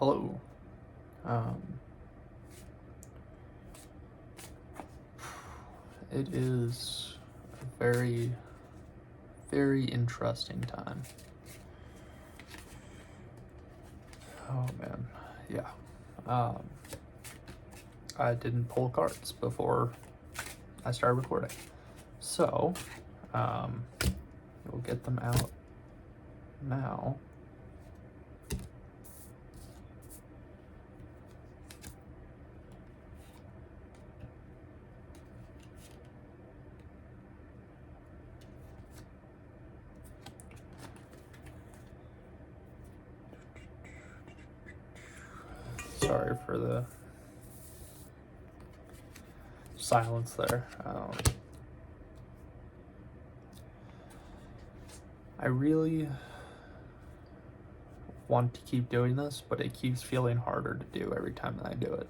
Hello. It is a very, very interesting time. Oh man, yeah. I didn't pull cards before I started recording, so we'll get them out now. Sorry for the silence there. I really want to keep doing this, but it keeps feeling harder to do every time that I do it.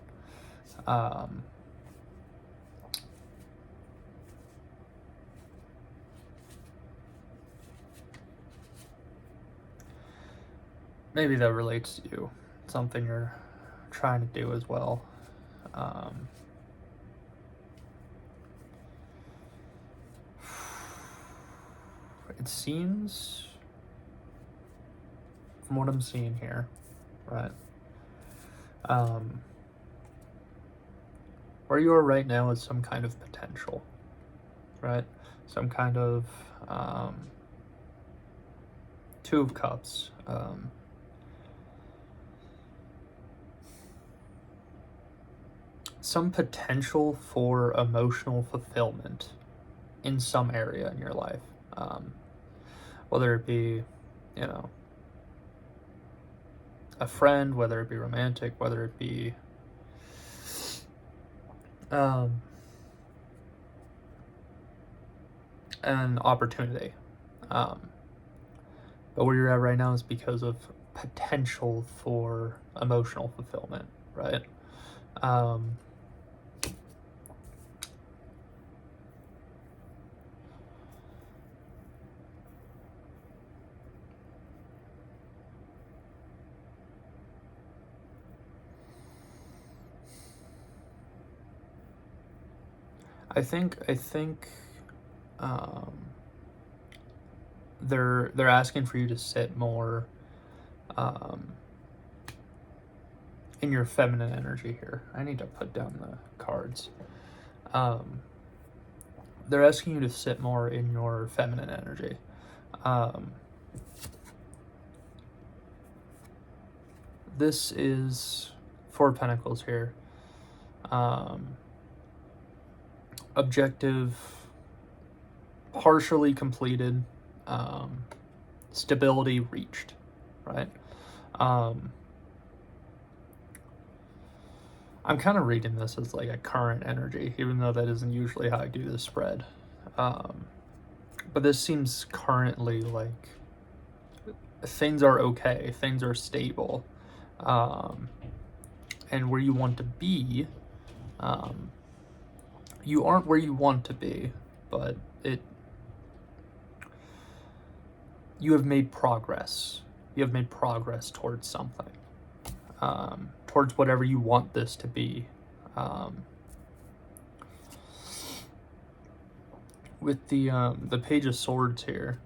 Maybe that relates to you, something you're trying to do as well. It seems, from what I'm seeing here, right, where you are right now is some kind of potential, right? Some kind of Two of Cups. Some potential for emotional fulfillment in some area in your life. Whether it be, a friend, whether it be romantic, whether it be an opportunity. But where you're at right now is because of potential for emotional fulfillment, right? I think they're asking for you to sit more in your feminine energy here. I need to put down the cards. They're asking you to sit more in your feminine energy. This is Four of Pentacles here. Objective partially completed, stability reached, right? I'm kind of reading this as like a current energy, even though that isn't usually how I do this spread. But this seems currently like things are okay, things are stable, and where you want to be, you aren't where you want to be, but you have made progress. You have made progress towards something, towards whatever you want this to be. With the Page of Swords here,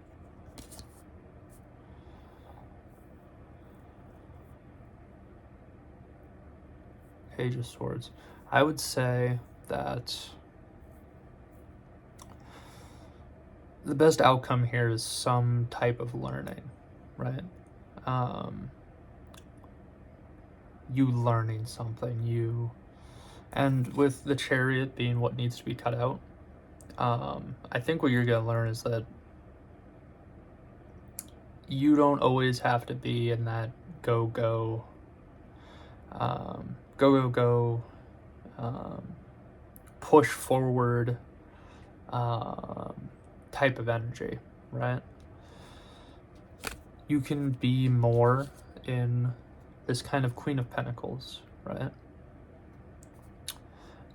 Page of Swords, I would say that the best outcome here is some type of learning, right? You learning something, and with the Chariot being what needs to be cut out, I think what you're gonna learn is that you don't always have to be in that go, push forward type of energy, right? You can be more in this kind of Queen of Pentacles, right?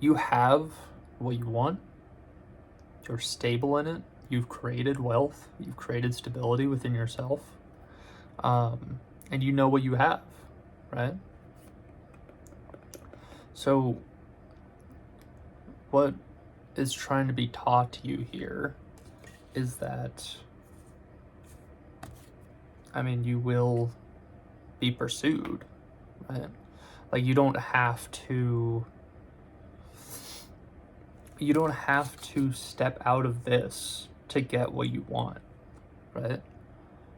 You have what you want, you're stable in it, you've created wealth, you've created stability within yourself, and you know what you have, right? So what is trying to be taught to you here is that, I mean, you will be pursued, right? Like, you don't have to step out of this to get what you want, right?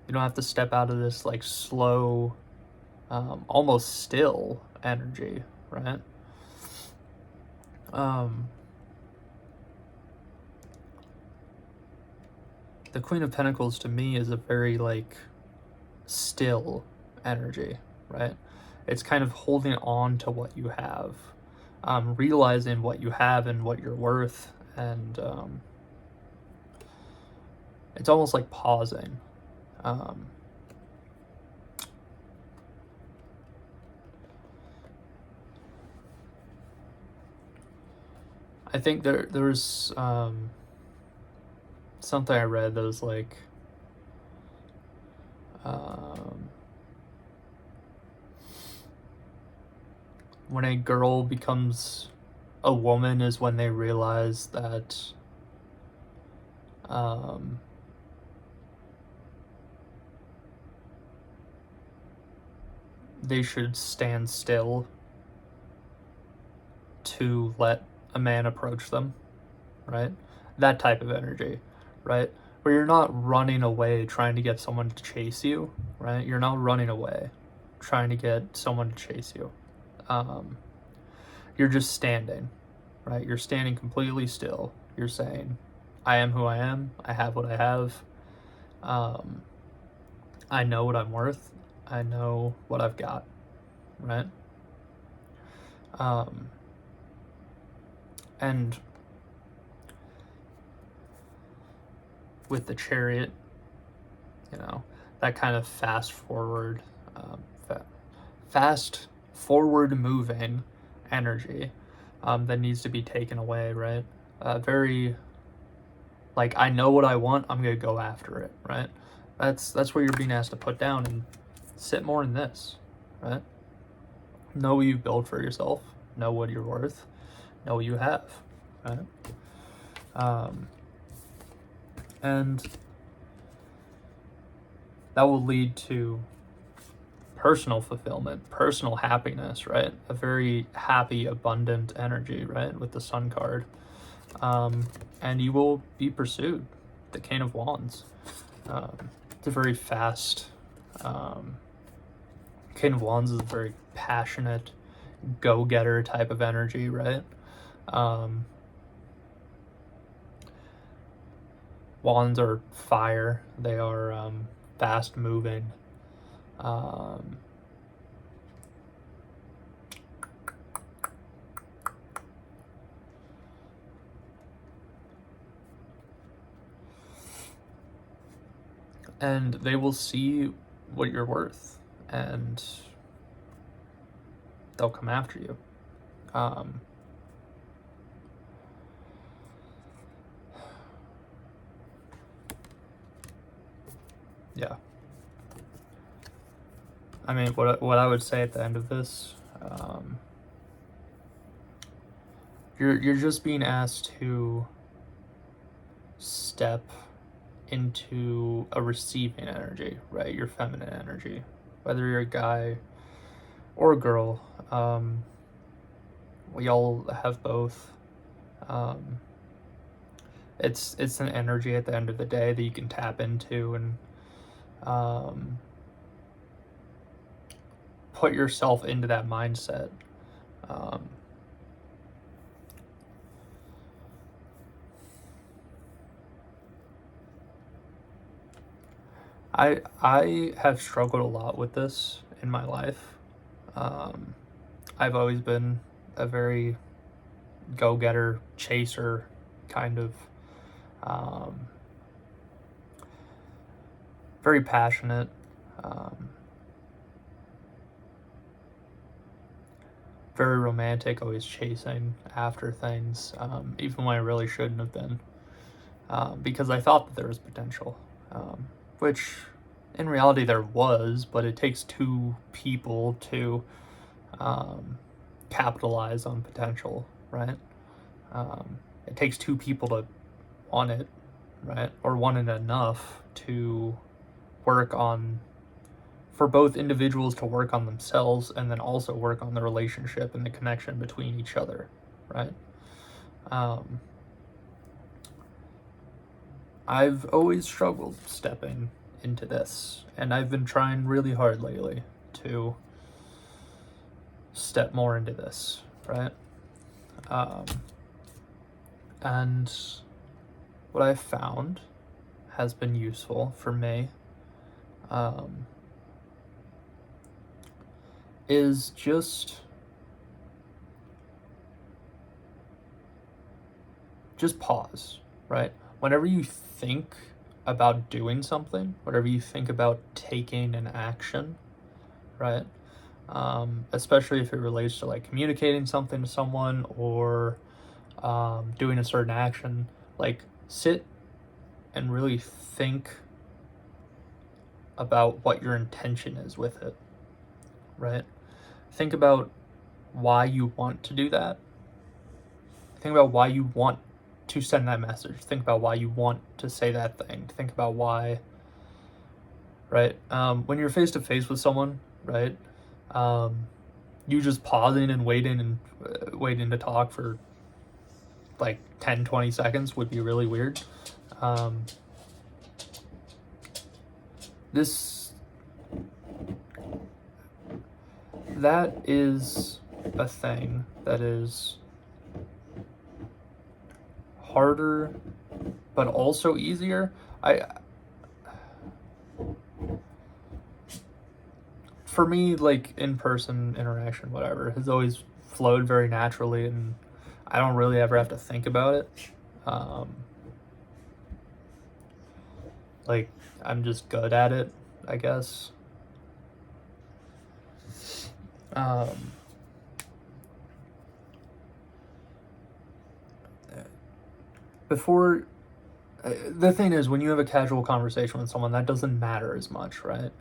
You don't have to step out of this like slow, almost still energy, right? The Queen of Pentacles to me is a very like still energy, right? It's kind of holding on to what you have, realizing what you have and what you're worth, and it's almost like pausing. I think there was something I read that was like, when a girl becomes a woman is when they realize that they should stand still to let a man approach them, right? That type of energy, right? Where you're not running away trying to get someone to chase you, right? You're not running away trying to get someone to chase you. You're just standing, right? You're standing completely still. You're saying, I am who I am. I have what I have. I know what I'm worth. I know what I've got, right? And with the Chariot, you know, that kind of fast forward moving energy that needs to be taken away, right? Very like, I know what I want, I'm gonna go after it, right? That's what you're being asked to put down and sit more in this, right? Know what you build for yourself, know what you're worth, know what you have, right? And that will lead to personal fulfillment, personal happiness, right? A very happy, abundant energy, right? With the Sun card. And you will be pursued. The King of Wands. It's a very fast... King of Wands is a very passionate, go-getter type of energy, right? Wands are fire. They are fast-moving. And they will see what you're worth, and they'll come after you. Yeah. I mean, what I would say at the end of this, you're just being asked to step into a receiving energy, right? Your feminine energy, whether you're a guy or a girl. We all have both. It's an energy at the end of the day that you can tap into and put yourself into that mindset. I have struggled a lot with this in my life. I've always been a very go-getter, chaser kind of, very passionate, very romantic, always chasing after things, even when I really shouldn't have been, because I thought that there was potential, which in reality there was, but it takes two people to capitalize on potential, right? It takes two people to want it, right? Or want it enough to work on, for both individuals to work on themselves and then also work on the relationship and the connection between each other, right? I've always struggled stepping into this, and I've been trying really hard lately to step more into this, right? And what I've found has been useful for me is just pause, right? Whenever you think about doing something, whenever you think about taking an action, right? Especially if it relates to like communicating something to someone or doing a certain action, like sit and really think about what your intention is with it, right? Think about why you want to do that. Think about why you want to send that message. Think about why you want to say that thing. Think about why, right? When you're face to face with someone, right? You just pausing and waiting to talk for like 10-20 seconds would be really weird. That is a thing that is harder but also easier. For me, like in-person interaction, whatever, has always flowed very naturally, and I don't really ever have to think about it. Like, I'm just good at it, I guess. The thing is, when you have a casual conversation with someone, that doesn't matter as much, right?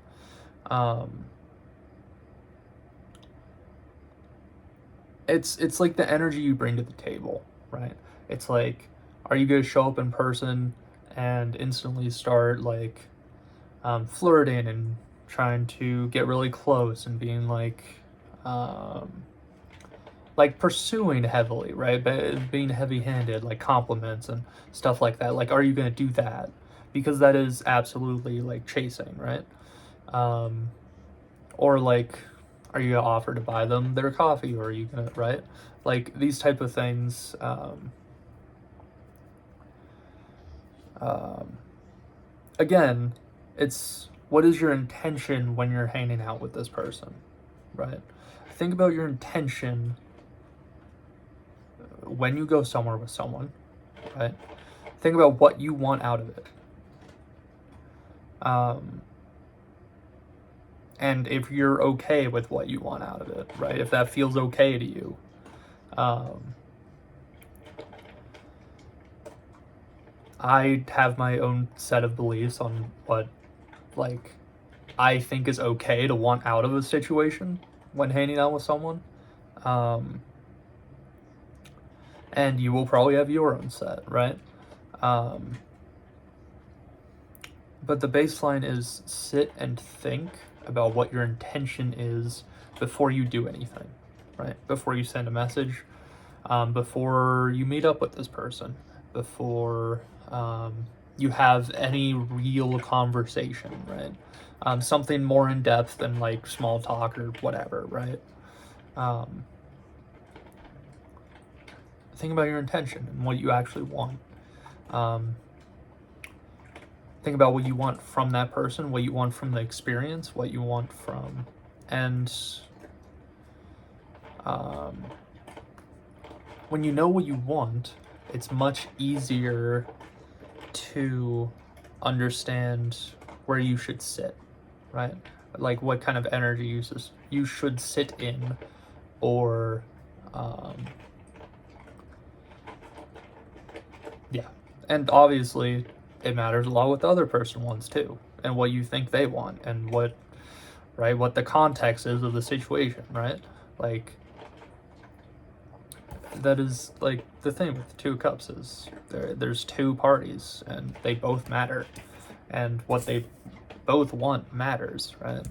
It's like the energy you bring to the table, right? It's like, are you going to show up in person and instantly start like flirting and trying to get really close and being like pursuing heavily, right? But being heavy-handed, like compliments and stuff like that. Like, are you going to do that? Because that is absolutely like chasing, right? Or like, are you gonna offer to buy them their coffee, or are you gonna, right? Like these type of things. Again, it's what is your intention when you're hanging out with this person, right? Think about your intention when you go somewhere with someone, right? Think about what you want out of it. And if you're okay with what you want out of it, right? If that feels okay to you. I have my own set of beliefs on what, like, I think is okay to want out of a situation when hanging out with someone. And you will probably have your own set, right? But the baseline is sit and think about what your intention is before you do anything, right? Before you send a message, before you meet up with this person, before you have any real conversation, right? Something more in depth than like small talk or whatever, right? Think about your intention and what you actually want. Think about what you want from that person, what you want from the experience, what you want from, and when you know what you want, it's much easier to understand where you should sit, right? Like what kind of energy you should sit in, or yeah. And obviously it matters a lot what the other person wants too, and what you think they want, and what the context is of the situation, right? Like, that is like the thing with the Two of Cups is there's two parties and they both matter, and what they both want matters, right?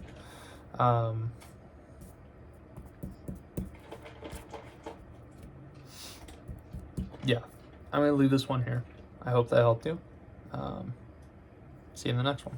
Yeah, I'm gonna leave this one here. I hope that helped you. See you in the next one.